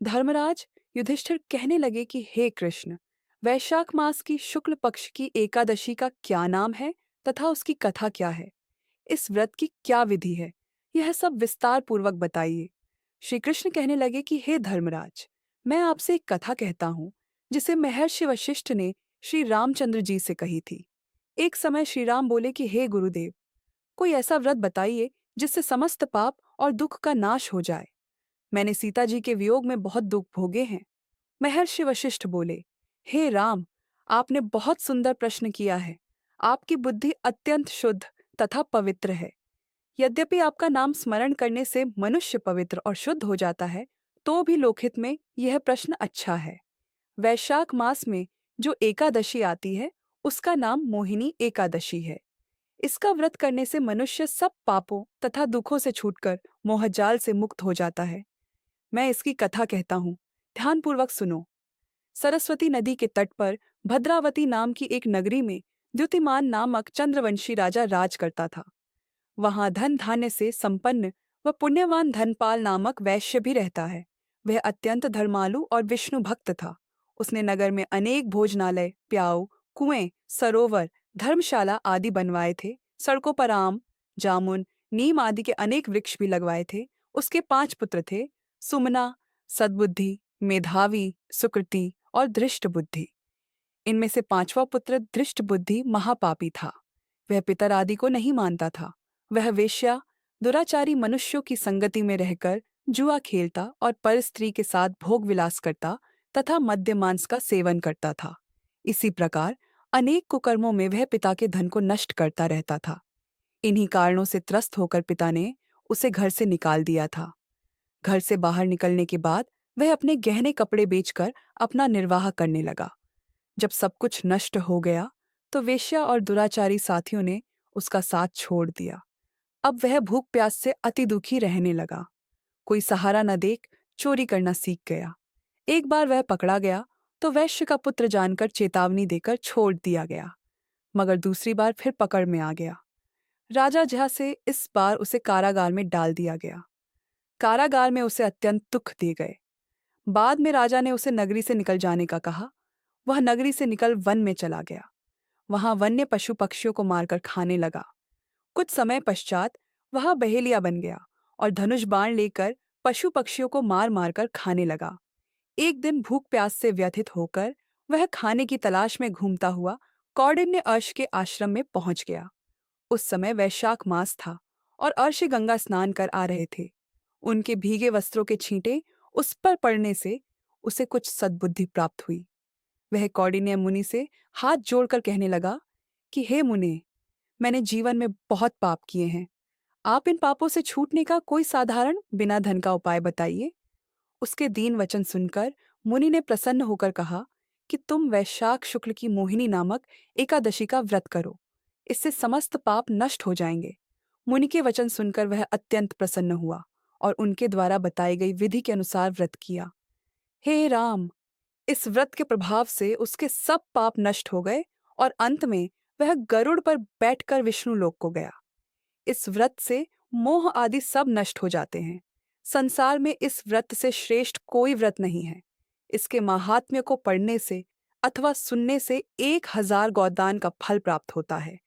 धर्मराज युधिष्ठिर कहने लगे कि हे कृष्ण, वैशाख मास की शुक्ल पक्ष की एकादशी का क्या नाम है तथा उसकी कथा क्या है? इस व्रत की क्या विधि है? यह सब विस्तार पूर्वक बताइए। श्री कृष्ण कहने लगे कि हे धर्मराज, मैं आपसे एक कथा कहता हूँ जिसे महर्षि वशिष्ठ ने श्री रामचंद्र जी से कही थी। एक समय श्री राम बोले कि हे गुरुदेव, कोई ऐसा व्रत बताइए जिससे समस्त पाप और दुख का नाश हो जाए। मैंने सीता जी के वियोग में बहुत दुख भोगे हैं। महर्षि वशिष्ठ बोले, हे राम, आपने बहुत सुंदर प्रश्न किया है। आपकी बुद्धि अत्यंत शुद्ध तथा पवित्र है। यद्यपि आपका नाम स्मरण करने से मनुष्य पवित्र और शुद्ध हो जाता है, तो भी लोकहित में यह प्रश्न अच्छा है। वैशाख मास में जो एकादशी आती है, उसका नाम मोहिनी एकादशी है। इसका व्रत करने से मनुष्य सब पापों तथा दुखों से छूटकर मोहजाल से मुक्त हो जाता है। मैं इसकी कथा कहता हूँ, ध्यानपूर्वक सुनो। सरस्वती नदी के तट पर भद्रावती नाम की एक नगरी में द्युतिमान नामक चंद्रवंशी राजा राज करता था। वहां धन धान्य से संपन्न व पुण्यवान धनपाल नामक वैश्य भी रहता है। वह अत्यंत धर्मालु और विष्णु भक्त था। उसने नगर में अनेक भोजनालय, प्याऊ, कुएं, सरोवर, धर्मशाला आदि बनवाए थे। सड़कों पर आम, जामुन, नीम आदि के अनेक वृक्ष भी लगवाए थे। उसके 5 पुत्र थे, सुमना, सद्बुद्धि, मेधावी, सुकृति और धृष्ट बुद्धि। इनमें से 5वां पुत्र धृष्ट बुद्धि महापापी था। वह पितर आदि को नहीं मानता था। वह वेश्या, दुराचारी मनुष्यों की संगति में रहकर जुआ खेलता और पर स्त्री के साथ भोग विलास करता तथा मद्य मांस का सेवन करता था। इसी प्रकार अनेक कुकर्मों में वह पिता के धन को नष्ट करता रहता था। इन्हीं कारणों से त्रस्त होकर पिता ने उसे घर से निकाल दिया था। घर से बाहर निकलने के बाद वह अपने गहने कपड़े बेचकर अपना निर्वाह करने लगा। जब सब कुछ नष्ट हो गया तो वेश्या और दुराचारी साथियों ने उसका साथ छोड़ दिया। अब वह भूख प्यास से अति दुखी रहने लगा। कोई सहारा न देख चोरी करना सीख गया। एक बार वह पकड़ा गया तो वैश्य का पुत्र जानकर चेतावनी देकर छोड़ दिया गया, मगर दूसरी बार फिर पकड़ में आ गया। राजा झा से इस बार उसे कारागार में डाल दिया गया। कारागार में उसे अत्यंत दुख दिए गए। बाद में राजा ने उसे नगरी से निकल जाने का कहा। वह नगरी से निकल वन में चला गया। वहां वन्य पशु पक्षियों को मारकर खाने लगा। कुछ समय पश्चात वह बहेलिया बन गया और धनुष बाण लेकर पशु पक्षियों को मार मार कर खाने लगा। एक दिन भूख प्यास से व्यथित होकर वह खाने की तलाश में घूमता हुआ कौंडिन्य अर्ष के आश्रम में पहुंच गया। उस समय वैशाख मास था और अर्ष गंगा स्नान कर आ रहे थे। उनके भीगे वस्त्रों के छींटे उस पर पड़ने से उसे कुछ सद्बुद्धि प्राप्त हुई। वह कौंडिन्य मुनि से हाथ जोड़कर कहने लगा कि हे मुने, मैंने जीवन में बहुत पाप किए हैं। आप इन पापों से छूटने का कोई साधारण बिना धन का उपाय बताइए। उसके दीन वचन सुनकर मुनि ने प्रसन्न होकर कहा कि तुम वैशाख शुक्ल की मोहिनी नामक एकादशी का व्रत करो। इससे समस्त पाप नष्ट हो जाएंगे। मुनि के वचन सुनकर वह अत्यंत प्रसन्न हुआ और उनके द्वारा बताई गई विधि के अनुसार व्रत किया। हे राम, इस व्रत के प्रभाव से उसके सब पाप नष्ट हो गए और अंत में वह गरुड़ पर बैठकर विष्णु लोक को गया। इस व्रत से मोह आदि सब नष्ट हो जाते हैं। संसार में इस व्रत से श्रेष्ठ कोई व्रत नहीं है। इसके माहात्म्य को पढ़ने से अथवा सुनने से 1000 गोदान का फल प्राप्त होता है।